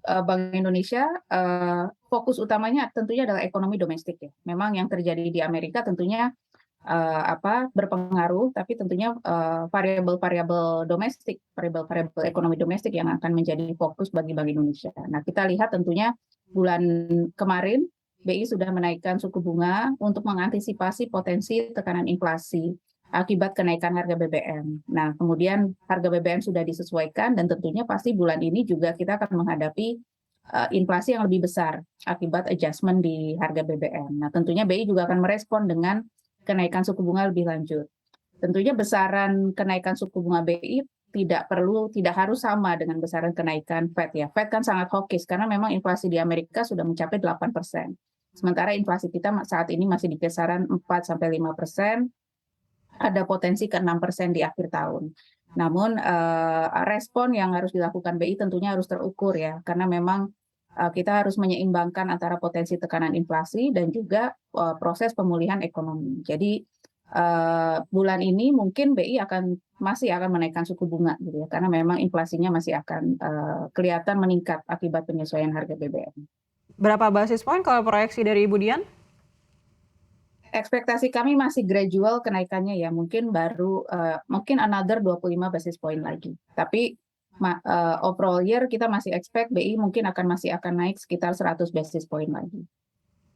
Bank Indonesia, fokus utamanya tentunya adalah ekonomi domestik ya. Memang yang terjadi di Amerika tentunya berpengaruh, tapi tentunya variabel-variabel domestik, variabel-variabel ekonomi domestik yang akan menjadi fokus bagi Bank Indonesia. Nah, kita lihat tentunya bulan kemarin BI sudah menaikkan suku bunga untuk mengantisipasi potensi tekanan inflasi akibat kenaikan harga BBM. Nah, kemudian harga BBM sudah disesuaikan dan tentunya pasti bulan ini juga kita akan menghadapi inflasi yang lebih besar akibat adjustment di harga BBM. Nah, tentunya BI juga akan merespon dengan kenaikan suku bunga lebih lanjut. Tentunya besaran kenaikan suku bunga BI tidak harus sama dengan besaran kenaikan Fed ya. Fed kan sangat hawkish karena memang inflasi di Amerika sudah mencapai 8%. Sementara inflasi kita saat ini masih di kisaran 4 sampai 5%, ada potensi ke 6% di akhir tahun. Namun respon yang harus dilakukan BI tentunya harus terukur ya, karena memang kita harus menyeimbangkan antara potensi tekanan inflasi dan juga proses pemulihan ekonomi. Jadi bulan ini mungkin BI masih akan menaikkan suku bunga gitu ya, karena memang inflasinya masih akan kelihatan meningkat akibat penyesuaian harga BBM. Berapa basis poin kalau proyeksi dari Ibu Dian? Ekspektasi kami masih gradual kenaikannya ya, mungkin another 25 basis point lagi. Tapi overall year kita masih expect BI mungkin masih akan naik sekitar 100 basis point lagi.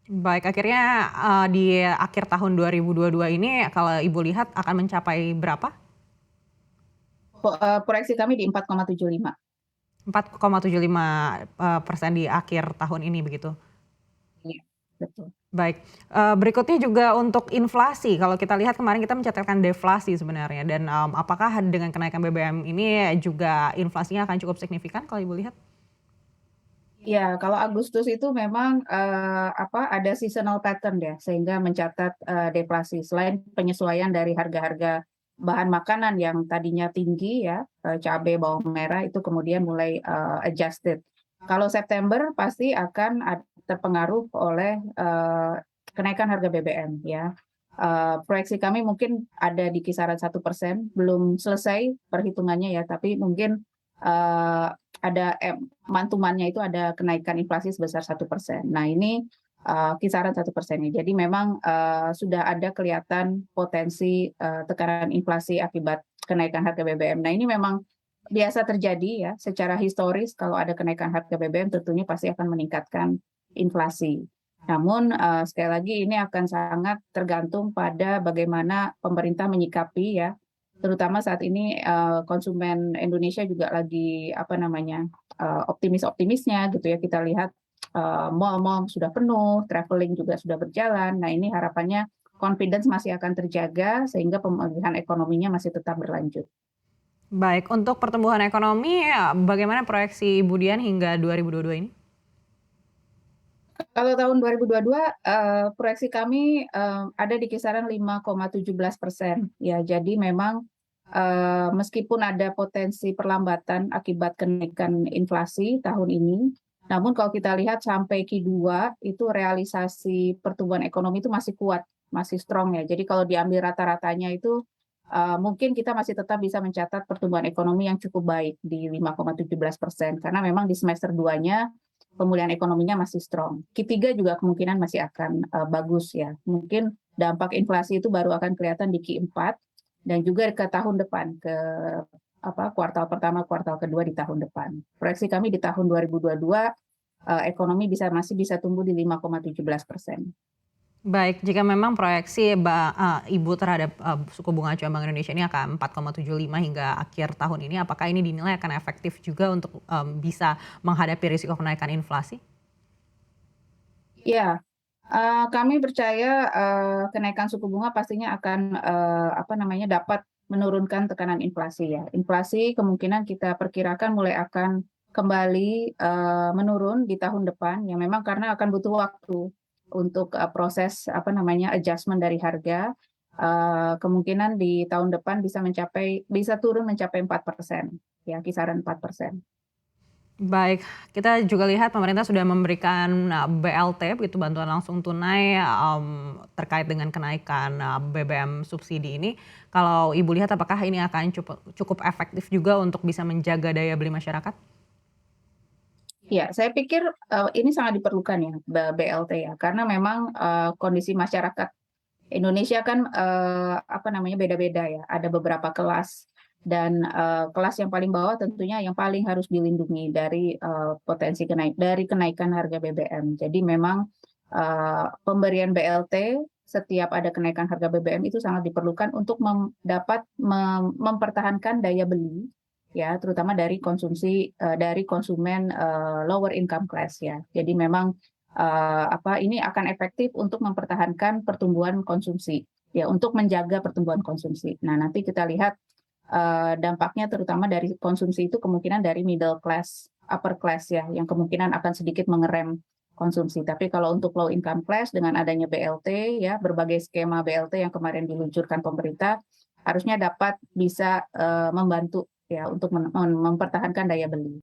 Baik, akhirnya di akhir tahun 2022 ini kalau Ibu lihat akan mencapai berapa? Proyeksi kami di 4,75. 4,75% di akhir tahun ini begitu? Iya, betul. Baik, berikutnya juga untuk inflasi, kalau kita lihat kemarin kita mencatatkan deflasi sebenarnya dan apakah dengan kenaikan BBM ini juga inflasinya akan cukup signifikan kalau Ibu lihat? Ya, kalau Agustus itu memang ada seasonal pattern ya, sehingga mencatat deflasi. Selain penyesuaian dari harga-harga bahan makanan yang tadinya tinggi ya, cabai, bawang merah itu kemudian mulai adjusted. Kalau September pasti akan terpengaruh oleh kenaikan harga BBM ya. Proyeksi kami mungkin ada di kisaran 1%, belum selesai perhitungannya ya, tapi mungkin ada mantumannya itu ada kenaikan inflasi sebesar 1%. Nah ini kisaran 1%. Jadi memang sudah ada kelihatan potensi tekanan inflasi akibat kenaikan harga BBM. Nah ini memang biasa terjadi ya, secara historis kalau ada kenaikan harga BBM tentunya pasti akan meningkatkan inflasi. Namun sekali lagi ini akan sangat tergantung pada bagaimana pemerintah menyikapi ya, terutama saat ini konsumen Indonesia juga lagi optimis-optimisnya gitu ya. Kita lihat mall-mall sudah penuh, traveling juga sudah berjalan. Nah ini harapannya confidence masih akan terjaga sehingga pemulihan ekonominya masih tetap berlanjut. Baik, untuk pertumbuhan ekonomi bagaimana proyeksi Ibu Dian hingga 2022 ini? Kalau tahun 2022 proyeksi kami ada di kisaran 5,17%. Ya, jadi memang meskipun ada potensi perlambatan akibat kenaikan inflasi tahun ini, namun kalau kita lihat sampai Q2 itu realisasi pertumbuhan ekonomi itu masih kuat, masih strong ya. Jadi kalau diambil rata-ratanya itu mungkin kita masih tetap bisa mencatat pertumbuhan ekonomi yang cukup baik di 5,17%, karena memang di semester 2-nya pemulihan ekonominya masih strong. Q3 juga kemungkinan masih akan bagus ya. Mungkin dampak inflasi itu baru akan kelihatan di Q4 dan juga ke tahun depan, ke kuartal pertama, kuartal kedua di tahun depan. Proyeksi kami di tahun 2022 ekonomi masih bisa tumbuh di 5,17%. Baik, jika memang proyeksi Ibu terhadap suku bunga acuan Bank Indonesia ini akan 4,75 hingga akhir tahun ini, apakah ini dinilai akan efektif juga untuk bisa menghadapi risiko kenaikan inflasi? Ya, kami percaya kenaikan suku bunga pastinya akan dapat menurunkan tekanan inflasi ya. Inflasi kemungkinan kita perkirakan mulai akan kembali menurun di tahun depan, yang memang karena akan butuh waktu untuk proses adjustment dari harga. Kemungkinan di tahun depan bisa turun mencapai 4%, ya kisaran 4%. Baik, kita juga lihat pemerintah sudah memberikan BLT begitu, bantuan langsung tunai terkait dengan kenaikan BBM subsidi ini. Kalau Ibu lihat apakah ini akan cukup efektif juga untuk bisa menjaga daya beli masyarakat? Ya, saya pikir ini sangat diperlukan ya BLT ya, karena memang kondisi masyarakat Indonesia kan apa namanya beda-beda ya. Ada beberapa kelas dan kelas yang paling bawah tentunya yang paling harus dilindungi dari potensi dari kenaikan harga BBM. Jadi memang pemberian BLT setiap ada kenaikan harga BBM itu sangat diperlukan untuk dapat mempertahankan daya beli ya, terutama dari konsumsi dari konsumen lower income class ya. Jadi memang ini akan efektif untuk mempertahankan pertumbuhan konsumsi ya, untuk menjaga pertumbuhan konsumsi. Nah, nanti kita lihat dampaknya terutama dari konsumsi itu kemungkinan dari middle class, upper class ya, yang kemungkinan akan sedikit mengerem konsumsi. Tapi kalau untuk low income class dengan adanya BLT ya, berbagai skema BLT yang kemarin diluncurkan pemerintah harusnya dapat bisa membantu ya untuk mempertahankan daya beli.